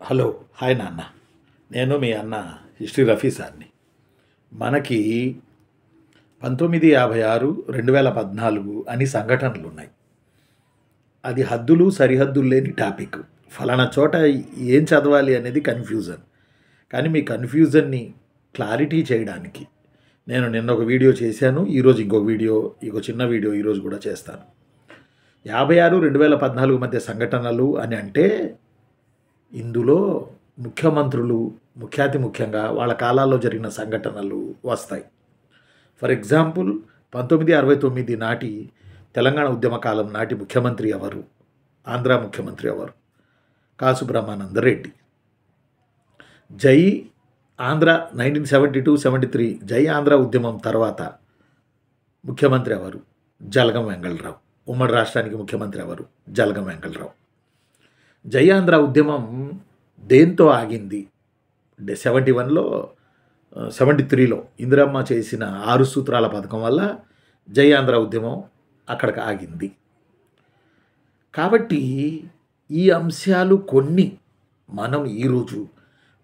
Hello hi నాన్న. నేను మీ అన్న హిస్టరీ రఫీ సార్ని. మనకి 1956 2014 అని సంఘటనలు ఉన్నాయి. అది హద్దులు సరిహద్దులు లేని టాపిక్. ఫలానా చోట ఏం చదవాలి అనేది కన్ఫ్యూజన్. కానీ మీ కన్ఫ్యూజన్ని క్లారిటీ చేయడానికి నేను నిన్న ఒక వీడియో చేశాను. ఈరోజు ఇంకో చిన్న వీడియో ఈరోజు కూడా చేస్తాను. 56 2014 మధ్య సంఘటనలు అని అంటే ఇందులో ముఖ్యమంత్రులు ముఖ్యంగా వాళ్ళ కాలాల్లో జరిగిన సంఘటనలు వస్తాయి. ఫర్ ఎగ్జాంపుల్ 1969 నాటి తెలంగాణ ఉద్యమ కాలం నాటి ముఖ్యమంత్రి ఎవరు? ఆంధ్ర ముఖ్యమంత్రి ఎవరు? కాసు బ్రహ్మానందరెడ్డి. జై ఆంధ్ర 1972-73 జై ఆంధ్ర ఉద్యమం తర్వాత ముఖ్యమంత్రి ఎవరు? జలగం వెంగళరావు. ఉమ్మడి రాష్ట్రానికి ముఖ్యమంత్రి ఎవరు? జలగం వెంగళరావు. జై ఆంధ్ర ఉద్యమం దేంతో ఆగింది? 73లో ఇందిరమ్మ చేసిన 6 సూత్రాల పథకం వల్ల జై ఆంధ్ర ఉద్యమం అక్కడికి ఆగింది. కాబట్టి ఈ అంశాలు కొన్ని మనం ఈరోజు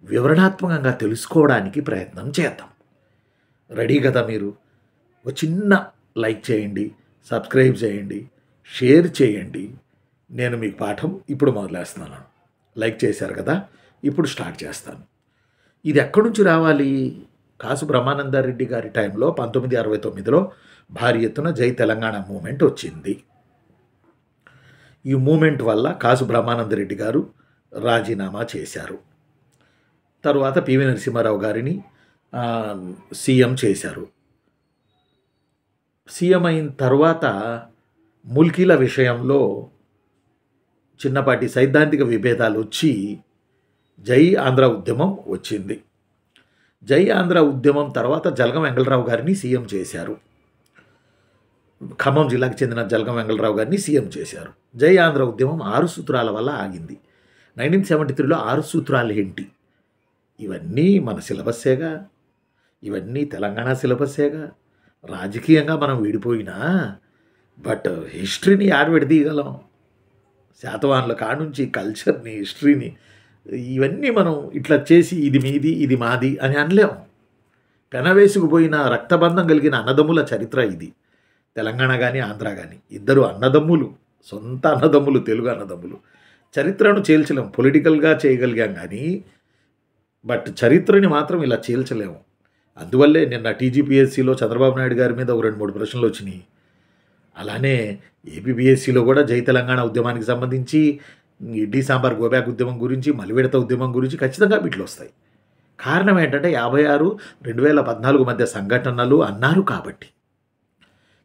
వివరణాత్మకంగా తెలుసుకోవడానికి ప్రయత్నం చేద్దాం. రెడీ కదా మీరు? ఒక చిన్న లైక్ చేయండి, సబ్స్క్రైబ్ చేయండి, షేర్ చేయండి. నేను మీకు పాఠం ఇప్పుడు మొదలేస్తున్నాను. లైక్ చేశారు కదా, ఇప్పుడు స్టార్ట్ చేస్తాను. ఇది ఎక్కడి నుంచి రావాలి? కాసు బ్రహ్మానందరెడ్డి గారి టైంలో 1969లో భారీ ఎత్తున జై తెలంగాణ మూమెంట్ వచ్చింది. ఈ మూమెంట్ వల్ల కాసు బ్రహ్మానందరెడ్డి గారు రాజీనామా చేశారు. తరువాత పివి నరసింహారావు గారిని సీఎం చేశారు. సీఎం అయిన తర్వాత ముల్కీల విషయంలో చిన్నపాటి సైద్ధాంతిక విభేదాలు వచ్చి జై ఆంధ్ర ఉద్యమం వచ్చింది. జై ఆంధ్ర ఉద్యమం తర్వాత జలగం వెంగళరావు గారిని సీఎం చేశారు. ఖమ్మం జిల్లాకు చెందిన జలగం వెంగళరావు గారిని సీఎం చేశారు. జై ఆంధ్ర ఉద్యమం 6 సూత్రాల వల్ల ఆగింది. 1973లో 6 సూత్రాలు ఏంటి? ఇవన్నీ మన సిలబస్సేగా, ఇవన్నీ తెలంగాణ సిలబస్సేగా. రాజకీయంగా మనం విడిపోయినా బట్ హిస్టరీని ఆడబెడదీయగలం. శాతవాహనుల కానుంచి కల్చర్ని, హిస్టరీని, ఇవన్నీ మనం ఇట్లా చేసి ఇది మీది ఇది మాది అని అనలేము. పెనవేసుకుపోయిన రక్తబంధం కలిగిన అన్నదమ్ముల చరిత్ర ఇది. తెలంగాణ కానీ ఆంధ్ర కానీ ఇద్దరు అన్నదమ్ములు, సొంత అన్నదమ్ములు, తెలుగు అన్నదమ్ములు. చరిత్రను చేల్చలేము. పొలిటికల్గా చేయగలిగాం కానీ బట్ చరిత్రని మాత్రం ఇలా చేల్చలేము. అందువల్లే నిన్న టీజీపీఎస్సీలో చంద్రబాబు నాయుడు గారి మీద 2-3 ప్రశ్నలు వచ్చినాయి. అలానే ఏపీపీఎస్సీలో కూడా జై తెలంగాణ ఉద్యమానికి సంబంధించి ఇడ్లీ సాంబార్ గోబ్యాక్ ఉద్యమం గురించి, మలివిడత ఉద్యమం గురించి ఖచ్చితంగా బిట్లు వస్తాయి. కారణం ఏంటంటే 56 2014 మధ్య సంఘటనలు అన్నారు కాబట్టి.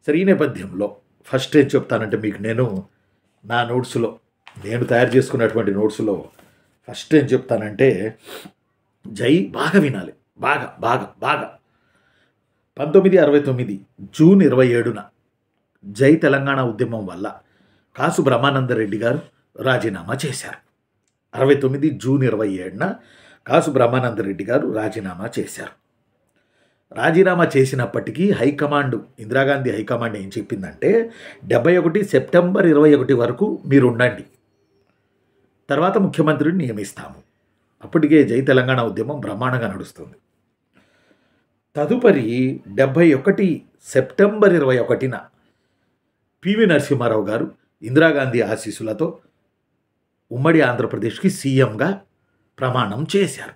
సరే, ఈ నేపథ్యంలో ఫస్ట్ ఏం చెప్తానంటే మీకు నా నోట్స్లో నేను తయారు చేసుకున్నటువంటి నోట్స్లో ఫస్ట్ ఏం చెప్తానంటే జై బాగా వినాలి. బాగా బాగా బాగా 1969 జూన్ 27న జై తెలంగాణ ఉద్యమం వల్ల కాసు బ్రహ్మానందరెడ్డి గారు రాజీనామా చేశారు. 69 జూన్ 27న కాసు బ్రహ్మానందరెడ్డి గారు రాజీనామా చేశారు. రాజీనామా చేసినప్పటికీ హైకమాండ్, ఇందిరాగాంధీ హైకమాండ్ ఏం చెప్పిందంటే 71 సెప్టెంబర్ 21 వరకు మీరు ఉండండి, తర్వాత ముఖ్యమంత్రిని నియమిస్తాము. అప్పటికే జై తెలంగాణ ఉద్యమం బ్రహ్మాండంగా నడుస్తుంది. తదుపరి 71 సెప్టెంబర్ 21న పివి నరసింహారావు గారు ఇందిరాగాంధీ ఆశీస్సులతో ఉమ్మడి ఆంధ్రప్రదేశ్కి సీఎంగా ప్రమాణం చేశారు.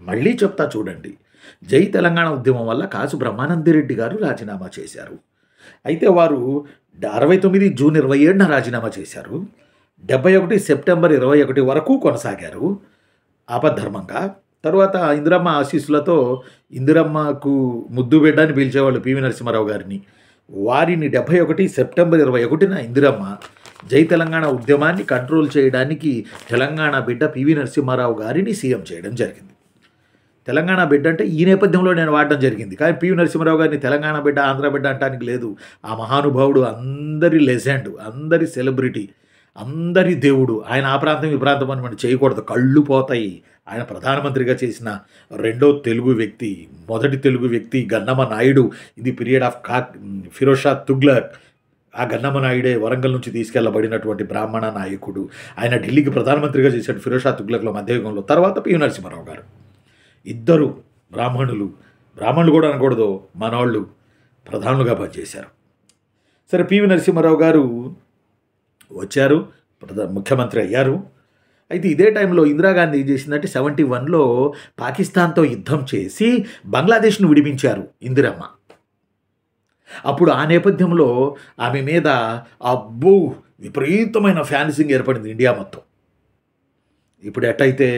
మళ్ళీ చెప్తా చూడండి. జై తెలంగాణ ఉద్యమం వల్ల కాసు బ్రహ్మానందరెడ్డి గారు రాజీనామా చేశారు. అయితే వారు 69 జూన్ 27న రాజీనామా చేశారు. 71 సెప్టెంబర్ 21 వరకు కొనసాగారు ఆపద్ధర్మంగా. తర్వాత ఇందిరమ్మ ఆశీస్సులతో, ఇందిరమ్మకు ముద్దు బిడ్డ అని పిలిచేవాళ్ళు పివి నరసింహారావు గారిని, వారిని 71 సెప్టెంబర్ 21న ఇందిరమ్మ జై తెలంగాణ ఉద్యమాన్ని కంట్రోల్ చేయడానికి తెలంగాణ బిడ్డ పివి నరసింహారావు గారిని సీఎం చేయడం జరిగింది. తెలంగాణ బిడ్డ అంటే ఈ నేపథ్యంలో నేను వాడడం జరిగింది. కానీ పివి నరసింహారావు గారిని తెలంగాణ బిడ్డ, ఆంధ్ర బిడ్డ అంటానికి లేదు. ఆ మహానుభావుడు అందరి లెజెండ్, అందరి సెలబ్రిటీ, అందరి దేవుడు. ఆయన ఆ ప్రాంతం ఈ ప్రాంతం అని మనం చేయకూడదు, కళ్ళు పోతాయి. ఆయన ప్రధానమంత్రిగా చేసిన రెండో తెలుగు వ్యక్తి, మొదటి తెలుగు వ్యక్తి గన్నమ నాయుడు. ఇది పీరియడ్ ఆఫ్ ఫిరోజ్ షా తుగ్లక్. ఆ గన్నమ్మ నాయుడే వరంగల్ నుంచి తీసుకెళ్లబడినటువంటి బ్రాహ్మణ నాయకుడు. ఆయన ఢిల్లీకి ప్రధానమంత్రిగా చేశాడు ఫిరోజ్ షా తుగ్లక్లో మధ్యయుగంలో. తర్వాత పివి నరసింహారావు గారు. ఇద్దరు బ్రాహ్మణులు కూడా అనకూడదు, మనవాళ్ళు ప్రధానులుగా పనిచేశారు. సరే, పివి నరసింహారావు గారు వచ్చారు, ముఖ్యమంత్రి అయ్యారు. అయితే ఇదే టైంలో ఇందిరాగాంధీ ఏం చేసిందంటే 71లో పాకిస్తాన్తో యుద్ధం చేసి బంగ్లాదేశ్ను విడిపించారు ఇందిరమ్మ. అప్పుడు ఆ నేపథ్యంలో ఆమె మీద అబ్బో విపరీతమైన ఫ్యాన్సింగ్ ఏర్పడింది ఇండియా మొత్తం. ఇప్పుడు ఎట్టయితే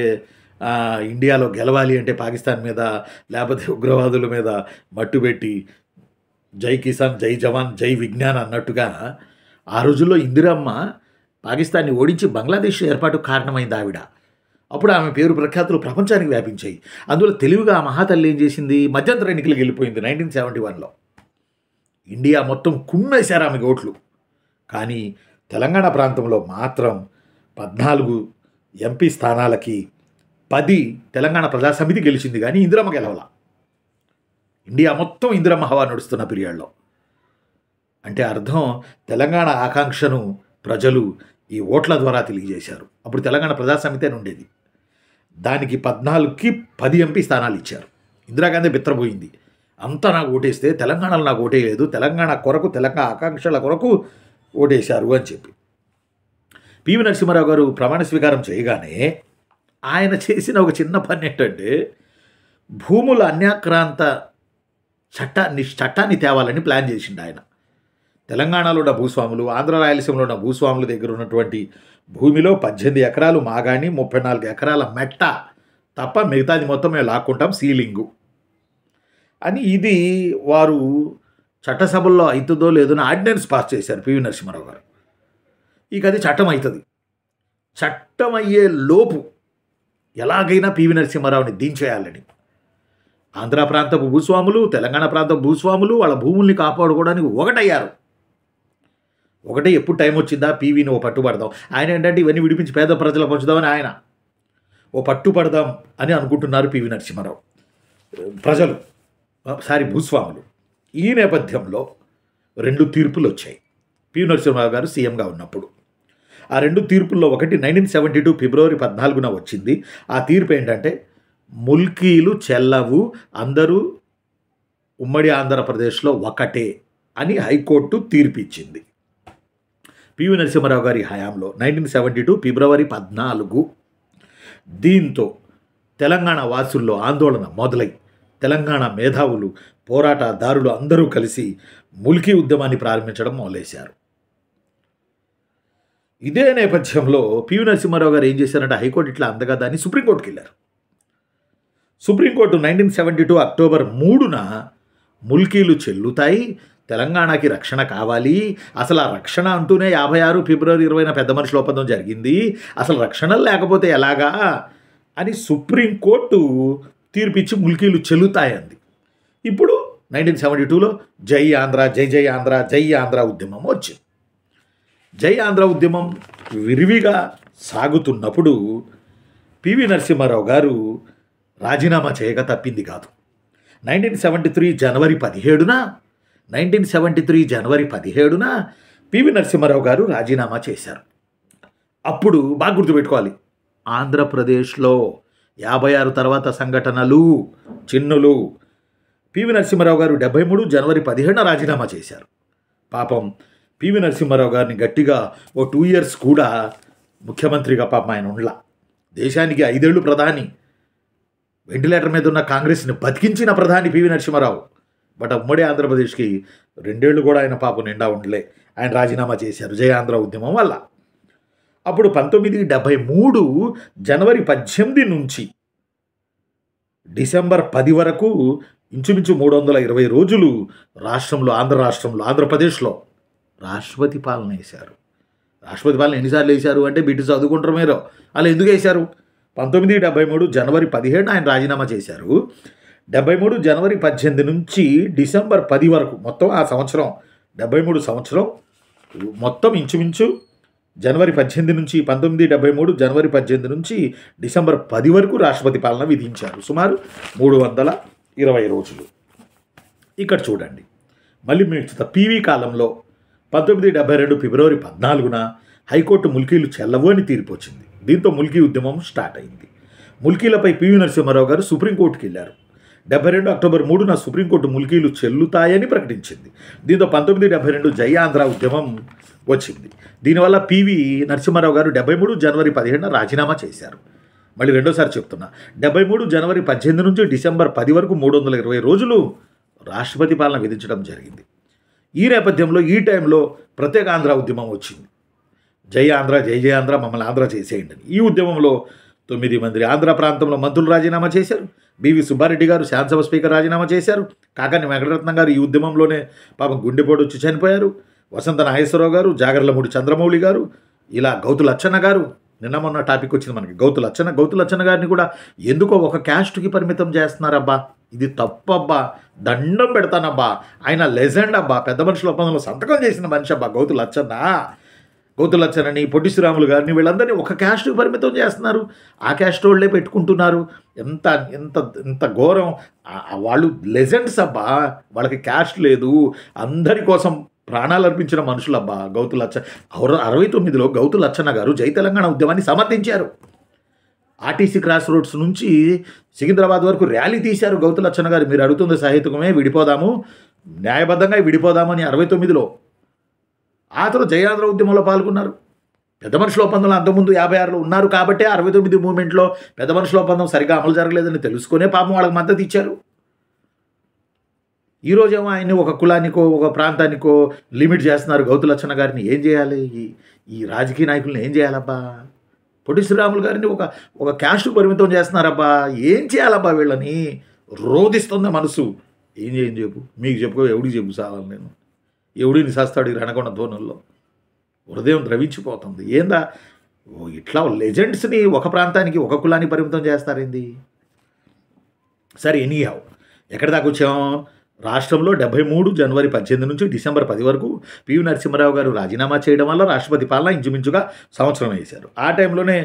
ఇండియాలో గెలవాలి అంటే పాకిస్తాన్ మీద లేకపోతే ఉగ్రవాదుల మీద మట్టుబెట్టి జై కిసాన్, జై జవాన్, జై విజ్ఞాన్ అన్నట్టుగా ఆ రోజుల్లో ఇందిరమ్మ పాకిస్తాన్ని ఓడించి బంగ్లాదేశ్ ఏర్పాటు కారణమైంది ఆవిడ. అప్పుడు ఆమె పేరు ప్రఖ్యాతులు ప్రపంచానికి వ్యాపించాయి. అందులో తెలివిగా ఆ మహాతల్లి ఏం చేసింది, మధ్యంతర ఎన్నికలకు వెళ్ళిపోయింది 1971లో. ఇండియా మొత్తం కుమ్మేశారు ఆమె ఓట్లు. కానీ తెలంగాణ ప్రాంతంలో మాత్రం 14 ఎంపీ స్థానాలకి 10 తెలంగాణ ప్రజాసమితి గెలిచింది, కానీ ఇందిరమ్మ గెలవాల. ఇండియా మొత్తం ఇందిరమ్మ హవా నడుస్తున్న పీరియడ్లో. అంటే అర్థం, తెలంగాణ ఆకాంక్షను ప్రజలు ఈ ఓట్ల ద్వారా తెలియజేశారు. అప్పుడు తెలంగాణ ప్రజాసమితి అని ఉండేది, దానికి 14కి 10 ఎంపీ స్థానాలు ఇచ్చారు. ఇందిరాగాంధీ బిత్రపోయింది, అంతా నాకు ఓటేస్తే తెలంగాణలో నాకు ఓటేయలేదు, తెలంగాణ కొరకు, తెలంగాణ ఆకాంక్షల కొరకు ఓటేశారు అని చెప్పి. పివి నరసింహారావు గారు ప్రమాణ స్వీకారం చేయగానే ఆయన చేసిన ఒక చిన్న పని ఏంటంటే, భూముల అన్యాక్రాంత చట్టాన్ని తేవాలని ప్లాన్ చేసిండు ఆయన. తెలంగాణలో ఉన్న భూస్వాములు, ఆంధ్ర రాయలసీమలో ఉన్న భూస్వాముల దగ్గర ఉన్నటువంటి భూమిలో 18 ఎకరాలు మాగాణి, 34 ఎకరాల మెట్ట తప్ప మిగతాది మొత్తం మేము లాక్కుంటాం, సీలింగు అని. ఇది వారు చట్టసభల్లో అవుతుందో లేదో ఆర్డినెన్స్ పాస్ చేశారు పివి నరసింహారావు గారు. ఇక అది చట్టం అవుతుంది. చట్టం అయ్యే లోపు ఎలాగైనా పివి నరసింహారావుని దించేయాలని ఆంధ్ర ప్రాంతపు భూస్వాములు, తెలంగాణ ప్రాంతపు భూస్వాములు వాళ్ళ భూముల్ని కాపాడుకోవడానికి ఒకటయ్యారు. ఒకటే ఎప్పుడు టైం వచ్చిందా పీవీని ఓ పట్టుబడదాం. ఆయన ఏంటంటే ఇవన్నీ విడిపించి పేద ప్రజలకు పంచుదామని ఆయన ఓ పట్టుబడదాం అని అనుకుంటున్నారు పివి నరసింహారావు. భూస్వాములు. ఈ నేపథ్యంలో 2 తీర్పులు వచ్చాయి పివి నరసింహారావు గారు సీఎంగా ఉన్నప్పుడు. ఆ 2 తీర్పుల్లో ఒకటి 1972 ఫిబ్రవరి 14న వచ్చింది. ఆ తీర్పు ఏంటంటే, ముల్కీలు చెల్లవు, అందరూ ఉమ్మడి ఆంధ్రప్రదేశ్లో ఒకటే అని హైకోర్టు తీర్పిచ్చింది పివి నరసింహారావు గారి హయాంలో 1972 ఫిబ్రవరి 14. దీంతో తెలంగాణ వాసుల్లో ఆందోళన మొదలై తెలంగాణ మేధావులు, పోరాటదారులు అందరూ కలిసి ముల్కీ ఉద్యమాన్ని ప్రారంభించడం మొదలేశారు. ఇదే నేపథ్యంలో పివి నరసింహారావు గారు ఏం చేశారంటే, హైకోర్టు ఇట్లా అందగా దాన్ని సుప్రీంకోర్టుకి వెళ్ళారు. సుప్రీంకోర్టు 1972 అక్టోబర్ 3న ముల్కీలు చెల్లుతాయి, తెలంగాణకి రక్షణ కావాలి, అసలు ఆ రక్షణ అంటూనే 56 ఫిబ్రవరి 20న పెద్ద మనుషుల ఒప్పందం జరిగింది, అసలు రక్షణ లేకపోతే ఎలాగా అని సుప్రీంకోర్టు తీర్పిచ్చి ముల్కీలు చెల్లుతాయంది. ఇప్పుడు 1972లో జై ఆంధ్ర, జై జై ఆంధ్ర, జై ఆంధ్ర ఉద్యమం వచ్చింది. జై ఆంధ్ర ఉద్యమం విరివిగా సాగుతున్నప్పుడు పివి నరసింహారావు గారు రాజీనామా చేయక తప్పింది కాదు. 1973 జనవరి 17న పివి నరసింహారావు గారు రాజీనామా చేశారు. అప్పుడు బాగా గుర్తుపెట్టుకోవాలి, ఆంధ్రప్రదేశ్లో 56 తర్వాత సంఘటనలు చిన్నులు. పివి నరసింహారావు గారు 73 జనవరి 17న రాజీనామా చేశారు. పాపం పివి నరసింహారావు గారిని గట్టిగా ఓ 2 years కూడా ముఖ్యమంత్రిగా పాపం ఆయన ఉండలా. దేశానికి 5 ఏళ్ళు ప్రధాని, వెంటిలేటర్ మీద ఉన్న కాంగ్రెస్ని బతికించిన ప్రధాని పివి నరసింహారావు. బట్ ఉమ్మడి ఆంధ్రప్రదేశ్కి 2 ఏళ్ళు కూడా ఆయన పాపం నిండా ఉండలే. ఆయన రాజీనామా చేశారు జై ఆంధ్ర ఉద్యమం వల్ల. అప్పుడు 1973 జనవరి 18 నుంచి డిసెంబర్ 10 వరకు ఇంచుమించు 320 రోజులు ఆంధ్రప్రదేశ్లో రాష్ట్రపతి పాలన వేశారు. రాష్ట్రపతి పాలన ఎన్నిసార్లు వేశారు అంటే బిడ్డ చదువుకుంటారు మీరు. అలా ఎందుకు వేశారు? 1973 జనవరి 17న ఆయన రాజీనామా చేశారు. 73 జనవరి 18 నుంచి డిసెంబర్ 10 వరకు మొత్తం ఆ సంవత్సరం 73 సంవత్సరం మొత్తం ఇంచుమించు జనవరి 18 నుంచి 1973 జనవరి 18 నుంచి డిసెంబర్ 10 వరకు రాష్ట్రపతి పాలన విధించారు. సుమారు 320 రోజులు. ఇక్కడ చూడండి, మళ్ళీ మీకు పివి కాలంలో 1972 ఫిబ్రవరి 14న హైకోర్టు ముల్కీలు చెల్లవు అని తీర్పు వచ్చింది. దీంతో ముల్కీ ఉద్యమం స్టార్ట్ అయింది. ముల్కీలపై పివి నరసింహారావు గారు సుప్రీంకోర్టుకి వెళ్ళారు. 72 అక్టోబర్ 3న సుప్రీంకోర్టు ముల్కీలు చెల్లుతాయని ప్రకటించింది. దీంతో 1972 జై ఆంధ్ర ఉద్యమం వచ్చింది. దీనివల్ల పివి నరసింహారావు గారు 73 జనవరి 17న రాజీనామా చేశారు. మళ్ళీ రెండోసారి చెప్తున్నా, 73 జనవరి 18 నుంచి డిసెంబర్ 10 వరకు 320 రోజులు రాష్ట్రపతి పాలన విధించడం జరిగింది. ఈ నేపథ్యంలో ఈ టైంలో ప్రత్యేక ఆంధ్ర ఉద్యమం వచ్చింది. జై ఆంధ్ర, జై జై ఆంధ్ర, మమ్మల్ని ఆంధ్ర చేసేయండి. ఈ ఉద్యమంలో 9 మంది ఆంధ్ర ప్రాంతంలో మంత్రులు రాజీనామా చేశారు. బివి సుబ్బారెడ్డి గారు శాసనసభ స్పీకర్ రాజీనామా చేశారు. కాకాని వెంకటరత్నం గారు ఈ ఉద్యమంలోనే పాపం గుండెపోటు వచ్చి చనిపోయారు. వసంత నాగేశ్వరరావు గారు, జాగర్లమూడి చంద్రమౌళి గారు, ఇలా గౌతు లచ్చన్న గారు, నిన్న మొన్న టాపిక్ వచ్చింది మనకి గౌతు లచ్చన్న గారిని కూడా ఎందుకో ఒక క్యాస్ట్కి పరిమితం చేస్తున్నారబ్బా, ఇది తప్పబ్బా, దండం పెడతానబ్బా, ఆయన లెజెండ్ అబ్బా, పెద్ద మనుషుల ఒప్పందంలో సంతకం చేసిన మనిషి అబ్బా గౌతు లచ్చన్నని, పొట్టి శ్రీరాములు గారిని, వీళ్ళందరినీ ఒక క్యాస్ట్కి పరిమితం చేస్తున్నారు. ఆ క్యాస్ట్ వాళ్ళే పెట్టుకుంటున్నారు. ఎంత ఎంత ఎంత ఘోరం. వాళ్ళు లెజెండ్స్ అబ్బా, వాళ్ళకి క్యాస్ట్ లేదు, అందరి కోసం ప్రాణాలు అర్పించిన మనుషులబ్బా గౌతు లచ్చన్న. 69లో గౌతు లచ్చన్న గారు జై తెలంగాణ ఉద్యమాన్ని సమర్థించారు. ఆర్టీసీ క్రాస్ రోడ్స్ నుంచి సికింద్రాబాద్ వరకు ర్యాలీ తీశారు గౌతు లచ్చన్న గారు. మీరు అడుగుతుంది సహేతుకమే, విడిపోదాము, న్యాయబద్ధంగా విడిపోదామని 69లో. ఆ తర్వాత జై ఆంధ్ర ఉద్యమంలో పాల్గొన్నారు. పెద్ద మనుషుల ఒప్పందంలో అంతకుముందు 56లో ఉన్నారు కాబట్టి 69 మూమెంట్లో పెద్ద మనుషుల ఒప్పందం సరిగా అమలు జరగలేదని తెలుసుకునే పాపం వాళ్ళకి మద్దతు ఇచ్చారు. ఈరోజేమో ఆయన్ని ఒక కులానికో ఒక ప్రాంతానికో లిమిట్ చేస్తున్నారు. గౌతు లచ్చన్న గారిని ఏం చేయాలి? ఈ రాజకీయ నాయకులను ఏం చేయాలబ్బా? పొట్టి శ్రీరాములు గారిని ఒక క్యాస్ట్ పరిమితం చేస్తున్నారబ్బా, ఏం చేయాలబ్బా? వీళ్ళని రోధిస్తుంది మనసు. ఏం చెప్పు, మీకు చెప్పుకో, ఎవడికి చెప్పు సావాలి నేను, ఎవడిని చేస్తాడు ఈ రణకొండ ధోనుల్లో? హృదయం ద్రవించిపోతుంది. ఏందా ఇట్లా లెజెండ్స్ని ఒక ప్రాంతానికి ఒక కులానికి పరిమితం చేస్తారేంది? సరే, ఎనీహౌ ఎక్కడి దాకా వచ్చాం? రాష్ట్రంలో 73 జనవరి 18 నుంచి డిసెంబర్ 10 వరకు పివి నరసింహారావు గారు రాజీనామా చేయడం వల్ల రాష్ట్రపతి పాలన ఇంచుమించుగా సంవత్సరం వేశారు. ఆ టైంలోనే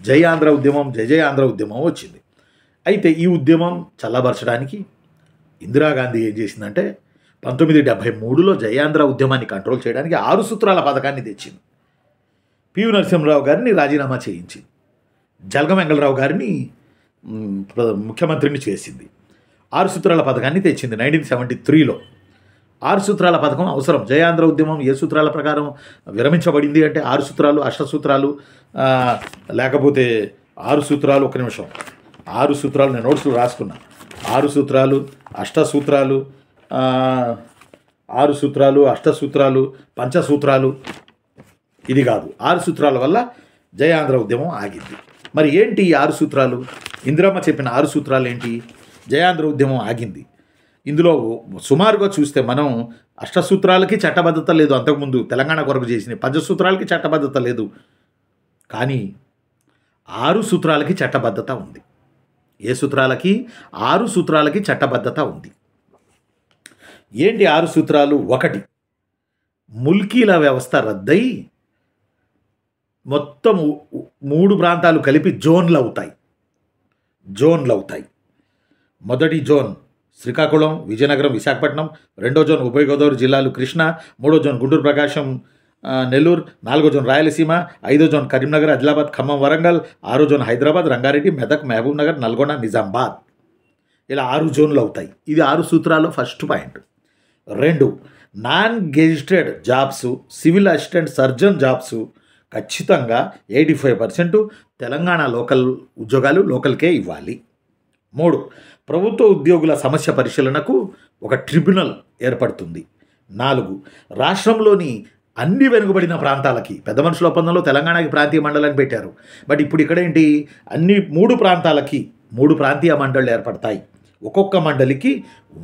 జై ఆంధ్ర ఉద్యమం, జై ఆంధ్ర ఉద్యమం వచ్చింది. అయితే ఈ ఉద్యమం చల్లబరచడానికి ఇందిరాగాంధీ ఏం చేసిందంటే 1973లో జై ఆంధ్ర ఉద్యమాన్ని కంట్రోల్ చేయడానికి 6 సూత్రాల పథకాన్ని తెచ్చింది. పివి నరసింహారావు గారిని రాజీనామా చేయించి జలగం వెంగళరావు గారిని ముఖ్యమంత్రిని చేసింది. 6 సూత్రాల పథకాన్ని తెచ్చింది 1973లో. 6 సూత్రాల పథకం అవసరం. జై ఆంధ్ర ఉద్యమం ఏ సూత్రాల ప్రకారం విరమించబడింది అంటే 6 సూత్రాలు, అష్టసూత్రాలు, లేకపోతే 6 సూత్రాలు, ఒక్క నిమిషం, 6 సూత్రాలు నేను నోట్స్లో రాసుకున్నా. 6 సూత్రాలు, అష్టసూత్రాలు, 6 సూత్రాలు, అష్టసూత్రాలు, పంచసూత్రాలు, ఇది కాదు. 6 సూత్రాల వల్ల జై ఆంధ్ర ఉద్యమం ఆగింది. మరి ఏంటి ఈ 6 సూత్రాలు? ఇందిరమ్మ చెప్పిన 6 సూత్రాలు ఏంటి? జై ఆంధ్ర ఉద్యమం ఆగింది. ఇందులో సుమారుగా చూస్తే మనం అష్టసూత్రాలకి చట్టబద్ధత లేదు, అంతకుముందు తెలంగాణ కొరకు చేసిన పంచసూత్రాలకి చట్టబద్ధత లేదు, కానీ 6 సూత్రాలకి చట్టబద్ధత ఉంది. ఏ సూత్రాలకి? 6 సూత్రాలకి చట్టబద్ధత ఉంది. ఏంటి 6 సూత్రాలు? 1, ముల్కీల వ్యవస్థ రద్దయి మొత్తం 3 ప్రాంతాలు కలిపి జోన్లు అవుతాయి. మొదటి జోన్ శ్రీకాకుళం, విజయనగరం, విశాఖపట్నం. రెండో జోన్ ఉభయ గోదావరి జిల్లాలు కృష్ణా. మూడో జోన్ గుంటూరు, ప్రకాశం, నెల్లూరు. 4వ జోన్ రాయలసీమ. 5వ జోన్ కరీంనగర్, ఆదిలాబాద్, ఖమ్మం, వరంగల్. 6వ జోన్ హైదరాబాద్, రంగారెడ్డి, మెదక్, మహబూబ్ నగర్, నల్గొండ, నిజామాబాద్. ఇలా 6 జోన్లు అవుతాయి. ఇది 6 సూత్రాల్లో first point. 2, non gazetted jobs, civil assistant, surgeon jobs ఖచ్చితంగా 85% తెలంగాణ లోకల్ ఉద్యోగాలు లోకల్కే ఇవ్వాలి. 3, ప్రభుత్వ ఉద్యోగుల సమస్య పరిశీలనకు ఒక ట్రిబ్యునల్ ఏర్పడుతుంది. 4, రాష్ట్రంలోని అన్ని వెనుకబడిన ప్రాంతాలకి పెద్ద మనుషుల ఒప్పందంలో తెలంగాణకి ప్రాంతీయ మండలాన్ని పెట్టారు. బట్ ఇప్పుడు ఇక్కడేంటి, అన్ని 3 ప్రాంతాలకి 3 ప్రాంతీయ మండళ్ళు ఏర్పడతాయి. ఒక్కొక్క మండలికి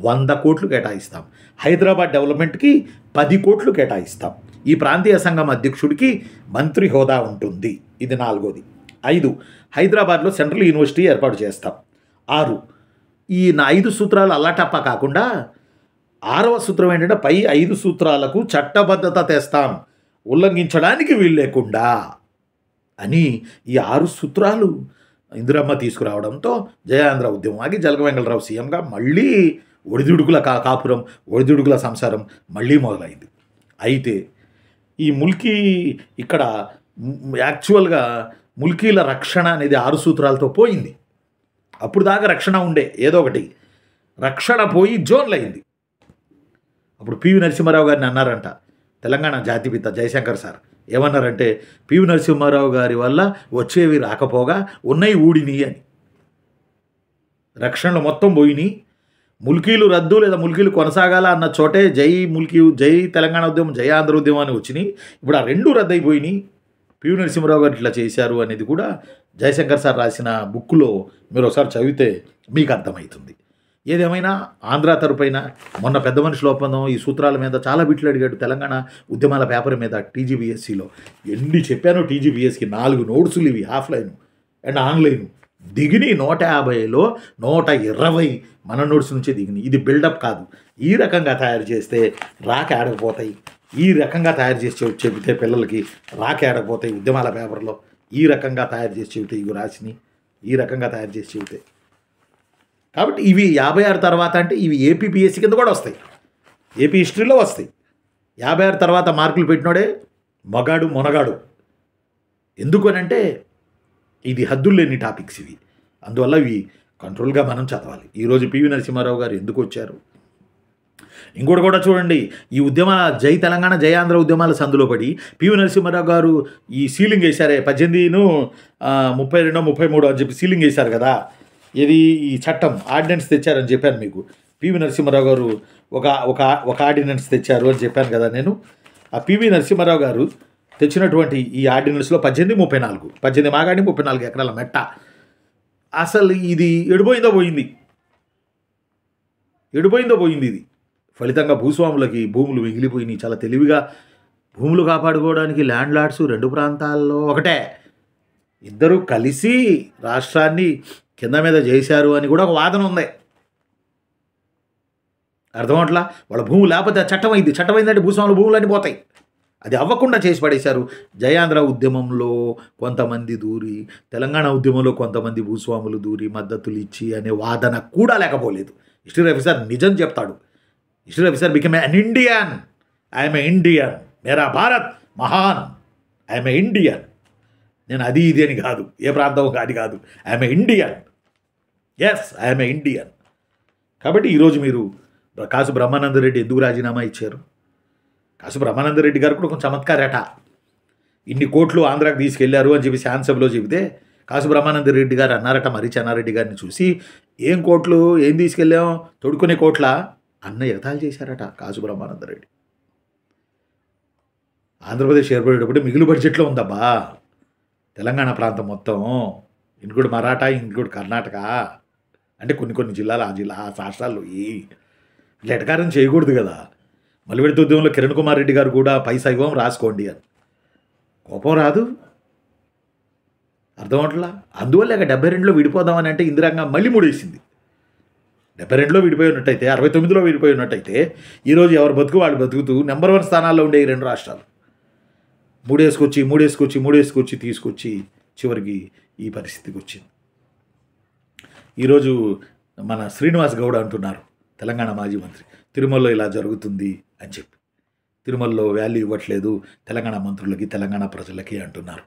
100 కోట్లు కేటాయిస్తాం. హైదరాబాద్ డెవలప్మెంట్కి 10 కోట్లు కేటాయిస్తాం. ఈ ప్రాంతీయ సంఘం అధ్యక్షుడికి మంత్రి హోదా ఉంటుంది. ఇది 4వది. 5, హైదరాబాద్లో సెంట్రల్ యూనివర్సిటీ ఏర్పాటు చేస్తాం. 6, ఈ 5 సూత్రాలు అల్లాటప్ప కాకుండా 6వ సూత్రం ఏంటంటే పై 5 సూత్రాలకు చట్టబద్ధత తెస్తాం, ఉల్లంఘించడానికి వీలు లేకుండా అని ఈ 6 సూత్రాలు ఇందిరమ్మ తీసుకురావడంతో జై ఆంధ్ర ఉద్యమం ఆగి జలగం వెంగళరావు సీఎంగా మళ్ళీ ఒడిదుడుకుల కాపురం, ఒడిదుడుకుల సంసారం మళ్ళీ మొదలైంది. అయితే ఈ ముల్కీ ఇక్కడ యాక్చువల్గా ముల్కీల రక్షణ అనేది 6 సూత్రాలతో పోయింది. అప్పుడు దాకా రక్షణ ఉండే ఏదో ఒకటి, రక్షణ పోయి జోన్లు అయింది. అప్పుడు పివి నరసింహారావు గారిని అన్నారంట తెలంగాణ జాతిపిత జయశంకర్ సార్. ఏమన్నారంటే పివి నరసింహారావు గారి వల్ల వచ్చేవి రాకపోగా ఉన్నాయి ఊడిని అని. రక్షణలు మొత్తం పోయినాయి, ముల్కీలు రద్దు లేదా ముల్కీలు కొనసాగాల అన్న చోటే జై ముల్కీ, జై తెలంగాణ ఉద్యమం, జై ఆంధ్ర ఉద్యమం అని వచ్చినాయి. ఇప్పుడు ఆ 2 రద్దయిపోయినాయి. పివి నరసింహారావు గారు ఇట్లా చేశారు అనేది కూడా జయశంకర్ సార్ రాసిన బుక్లో మీరు ఒకసారి చదివితే మీకు అర్థమవుతుంది. ఏదేమైనా ఆంధ్ర తరపున మొన్న పెద్ద మనుషుల ఒప్పందం ఈ సూత్రాల మీద చాలా బిట్లు అడిగాడు. తెలంగాణ ఉద్యమాల పేపర్ మీద టీజీబీఎస్సీలో ఎన్ని చెప్పానో, టీజీబీఎస్కి 4 నోట్సులు ఇవి, ఆఫ్లైన్ అండ్ ఆన్లైన్ దిగిని. 150లో 120 మన నోట్స్ నుంచే దిగినాయి. ఇది బిల్డప్ కాదు. ఈ రకంగా తయారు చేస్తే రాక ఆడకపోతాయి. ఈ రకంగా తయారు చేసి చెబితే పిల్లలకి రాక ఆడకపోతాయి ఉద్యమాల పేపర్లో. ఈ రకంగా తయారు చేసి చెబితే ఇవి రాసిని, ఈ రకంగా తయారు చేసి చెబితే. కాబట్టి ఇవి 56 తర్వాత అంటే ఇవి ఏపీపీఎస్సీ కింద కూడా వస్తాయి, ఏపీ హిస్టరీలో వస్తాయి. 56 తర్వాత మార్కులు పెట్టినోడే మగాడు మొనగాడు. ఎందుకు అని అంటే ఇది హద్దులు లేని టాపిక్స్ ఇవి. అందువల్ల ఇవి కంట్రోల్గా మనం చదవాలి. ఈరోజు పివి నరసింహారావు గారు ఎందుకు వచ్చారు? ఇంకోటి కూడా చూడండి, ఈ ఉద్యమాల జై తెలంగాణ జై ఆంధ్ర ఉద్యమాల సందులో పడి పివి నరసింహారావు గారు ఈ సీలింగ్ వేశారే 18, 32, 33 అని చెప్పి సీలింగ్ వేశారు కదా. ఇది ఈ చట్టం ఆర్డినెన్స్ తెచ్చారని చెప్పాను మీకు. పివి నరసింహారావు గారు ఒక ఆర్డినెన్స్ తెచ్చారు అని చెప్పాను కదా నేను. ఆ పివి నరసింహారావు గారు తెచ్చినటువంటి ఈ ఆర్డినెన్స్లో 18 మాగాడి 34 ఎకరాల మెట్ట. అసలు ఇది ఎడిపోయిందో పోయింది ఇది. ఫలితంగా భూస్వాములకి భూములు మిగిలిపోయినాయి. చాలా తెలివిగా భూములు కాపాడుకోవడానికి ల్యాండ్ లార్డ్స్ 2 ప్రాంతాల్లో ఒకటే ఇద్దరు కలిసి రాష్ట్రాన్ని కింద మీద చేశారు అని కూడా ఒక వాదన ఉంది. అర్థమవట్లా? వాళ్ళ భూములు లేకపోతే చట్టం అయిందంటే భూస్వాముల భూములన్నీ పోతాయి. అది అవ్వకుండా చేసి పడేశారు. జయాంధ్ర ఉద్యమంలో కొంతమంది దూరి, తెలంగాణ ఉద్యమంలో కొంతమంది భూస్వాములు దూరి మద్దతులు ఇచ్చి అనే వాదన కూడా లేకపోలేదు. హిస్టరీ ఆఫీసర్ నిజం చెప్తాడు. History officer become an Indian. I'm a Indian, మేరా భారత్ మహాన్, ఐఎమ్ ఏ ఇండియన్. నేను అది ఇది అని కాదు, ఏ ప్రాంతం కాదు, I'm a Indian. Yes, I'm a Indian. కాబట్టి ఈరోజు మీరు కాసు బ్రహ్మానందరెడ్డి ఎందుకు రాజీనామా ఇచ్చారు? కాసు బ్రహ్మానందరెడ్డి గారు కూడా కొంచెం చమత్కారట. ఇన్ని కోట్లు ఆంధ్రాకి తీసుకెళ్లారు అని చెప్పి శాసనసభలో చెబితే కాసు బ్రహ్మానందరెడ్డి గారు అన్నారట మరి చెన్నారెడ్డి గారిని చూసి, ఏం కోట్లు, ఏం తీసుకెళ్ళాం, తొడుకునే కోట్ల అన్న ఎగతాళి చేశారట కాసు బ్రహ్మానందరెడ్డి. ఆంధ్రప్రదేశ్ ఏర్పడేటప్పుడు మిగులు బడ్జెట్లో ఉందబ్బా తెలంగాణ ప్రాంతం మొత్తం, ఇంకోటి మరాఠా, ఇంకోటి కర్ణాటక, అంటే కొన్ని జిల్లాలు ఆ రాష్ట్రాల్లో ఇట్లా ఎటకారం చేయకూడదు కదా. మలివిడత ఉద్యమంలో కిరణ్ కుమార్ రెడ్డి గారు కూడా పైసా ఇవ్వం రాసుకోండి అని. కోపం రాదు, అర్థమవట్లా. అందువల్ల 72లో విడిపోదామని అంటే ఇందిరాంగ మళ్ళీ మూడేసింది. 72లో విడిపోయి ఉన్నట్టయితే, 69లో విడిపోయి ఉన్నట్టయితే ఈరోజు ఎవరు బతుకు వాళ్ళు బతుకుతూ నెంబర్ 1 స్థానాల్లో ఉండే ఈ 2 రాష్ట్రాలు మూడేసుకొచ్చి తీసుకొచ్చి చివరికి ఈ పరిస్థితికి వచ్చింది. ఈరోజు మన శ్రీనివాస్ గౌడ్ అంటున్నారు, తెలంగాణ మాజీ మంత్రి, తిరుమలలో ఇలా జరుగుతుంది అని చెప్పి. తిరుమలలో వాల్యూ ఇవ్వట్లేదు తెలంగాణ మంత్రులకి, తెలంగాణ ప్రజలకి అంటున్నారు.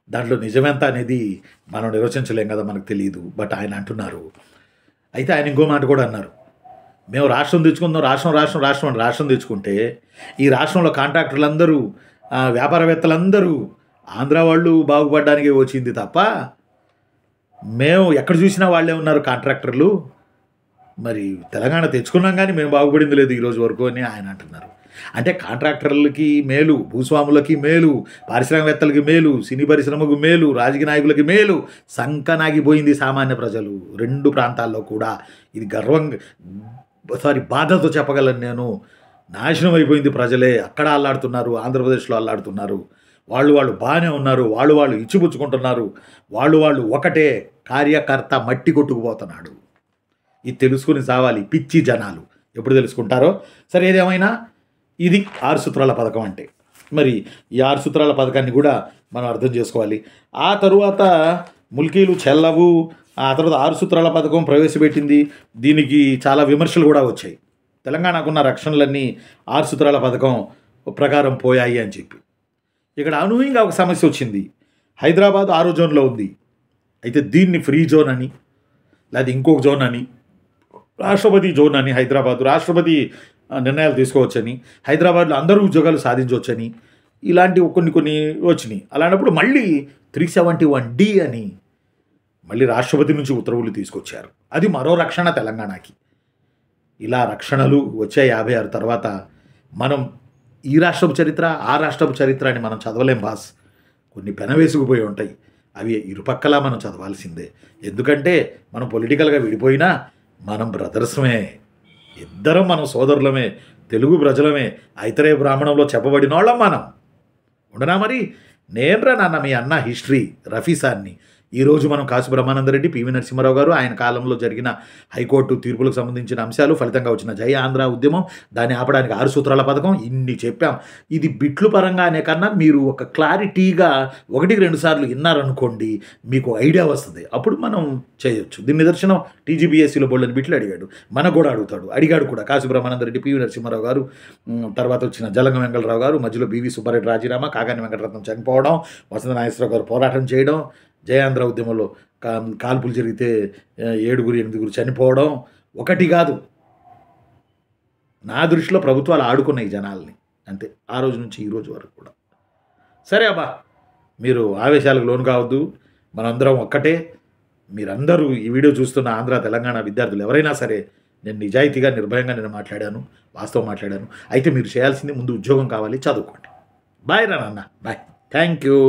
దాంట్లో నిజమెంత అనేది మనం నిర్వచించలేం కదా, మనకు తెలియదు. బట్ ఆయన అంటున్నారు. అయితే ఆయన ఇంకో మాట కూడా అన్నారు, మేము రాష్ట్రం తెచ్చుకుందాం, రాష్ట్రం తెచ్చుకుంటే ఈ రాష్ట్రంలో కాంట్రాక్టర్లందరూ, వ్యాపారవేత్తలందరూ ఆంధ్ర వాళ్ళు బాగుపడడానికి వచ్చింది తప్ప మేము ఎక్కడ చూసినా వాళ్ళే ఉన్నారు కాంట్రాక్టర్లు, మరి తెలంగాణ తెచ్చుకున్నాం కానీ మేము బాగుపడింది లేదు ఈరోజు వరకు అని ఆయన అంటున్నారు. అంటే కాంట్రాక్టర్లకి మేలు, భూస్వాములకి మేలు, పారిశ్రామికవేత్తలకి మేలు, సినీ పరిశ్రమకు మేలు, రాజకీయ నాయకులకి మేలు, సంకనాగిపోయింది సామాన్య ప్రజలు 2 ప్రాంతాల్లో కూడా. ఇది బాధతో చెప్పగలను నేను. నాశనం అయిపోయింది ప్రజలే. అక్కడ అల్లాడుతున్నారు, ఆంధ్రప్రదేశ్లో అల్లాడుతున్నారు. వాళ్ళు బాగానే ఉన్నారు, వాళ్ళు ఇచ్చిపుచ్చుకుంటున్నారు. వాళ్ళు ఒకటే, కార్యకర్త మట్టి కొట్టుకుపోతున్నాడు. ఇది తెలుసుకుని సావాలి పిచ్చి జనాలు. ఎప్పుడు తెలుసుకుంటారో. సరే, ఏదేమైనా ఇది 6 సూత్రాల పథకం అంటే. మరి ఈ 6 సూత్రాల పథకాన్ని కూడా మనం అర్థం చేసుకోవాలి. ఆ తరువాత ముల్కీలు చెల్లవు, ఆ తర్వాత 6 సూత్రాల పథకం ప్రవేశపెట్టింది. దీనికి చాలా విమర్శలు కూడా వచ్చాయి. తెలంగాణకున్న రక్షణలన్నీ 6 సూత్రాల పథకం ప్రకారం పోయాయి అని చెప్పి. ఇక్కడ అనూహ్యంగా ఒక సమస్య వచ్చింది. హైదరాబాద్ ఆరో జోన్లో ఉంది. అయితే దీన్ని ఫ్రీ జోన్ అని, లేదా ఇంకొక జోన్ అని, రాష్ట్రపతి జోన్ అని, హైదరాబాద్ రాష్ట్రపతి నిర్ణయాలు తీసుకోవచ్చని, హైదరాబాద్లో అందరూ ఉద్యోగాలు సాధించవచ్చని, ఇలాంటివి కొన్ని వచ్చినాయి. అలాంటప్పుడు మళ్ళీ 371D అని మళ్ళీ రాష్ట్రపతి నుంచి ఉత్తర్వులు తీసుకొచ్చారు. అది మరో రక్షణ తెలంగాణకి. ఇలా రక్షణలు వచ్చే 56 తర్వాత మనం ఈ రాష్ట్రపు చరిత్ర, ఆ రాష్ట్రపు చరిత్ర అని మనం చదవలేం బాస్. కొన్ని పెనవేసుకుపోయి ఉంటాయి. అవి ఇరుపక్కలా మనం చదవాల్సిందే. ఎందుకంటే మనం పొలిటికల్గా విడిపోయినా మనం బ్రదర్స్మే, ఇద్దరం మనం సోదరులమే, తెలుగు ప్రజలమే, ఐతరేయ బ్రాహ్మణంలో చెప్పబడిన వాళ్ళం మనం. ఉండనా మరి? నేనురా నాన్న మీ అన్న హిస్టరీ రఫీసాన్ని. ఈరోజు మనం కాసు బ్రహ్మానందరెడ్డి, పివి నరసింహారావు గారు, ఆయన కాలంలో జరిగిన హైకోర్టు తీర్పులకు సంబంధించిన అంశాలు, ఫలితంగా వచ్చిన జై ఆంధ్ర ఉద్యమం, దాన్ని ఆపడానికి 6 సూత్రాల పథకం, ఇన్ని చెప్పాం. ఇది బిట్లు పరంగా అనే కన్నా మీరు ఒక క్లారిటీగా 1-2 సార్లు విన్నారనుకోండి, మీకు ఐడియా వస్తుంది. అప్పుడు మనం చేయొచ్చు. దీని నిదర్శనం TGPSCలో బోల్డని బిట్లు అడిగాడు, మనకు కూడా అడిగాడు కూడా. కాసు బ్రహ్మానందరెడ్డి, పివి నరసింహారావు గారు, తర్వాత వచ్చిన జలంగ వెంకటరావు గారు, మధ్యలో BV సుబ్బారెడ్డి రాజీనామా, కాకాని వెంకటరత్నం చనిపోవడం, వసంత నాగేశ్వరరావు గారు పోరాటం చేయడం, జయాంధ్ర ఉద్యమంలో కాల్పులు జరిగితే 7-8 చనిపోవడం. ఒకటి కాదు, నా దృష్టిలో ప్రభుత్వాలు ఆడుకున్నాయి జనాల్ని, అంతే. ఆ రోజు నుంచి ఈ రోజు వరకు కూడా. సరే అబ్బా, మీరు ఆవేశాలకు లోను కావద్దు, మనందరం ఒక్కటే. మీరందరూ ఈ వీడియో చూస్తున్న ఆంధ్ర తెలంగాణ విద్యార్థులు ఎవరైనా సరే, నేను నిజాయితీగా నిర్భయంగా నేను మాట్లాడాను, వాస్తవం మాట్లాడాను. అయితే మీరు చేయాల్సింది ముందు ఉద్యోగం కావాలి, చదువుకోండి. బాయ్ రా నాన్న, బాయ్. Thank you.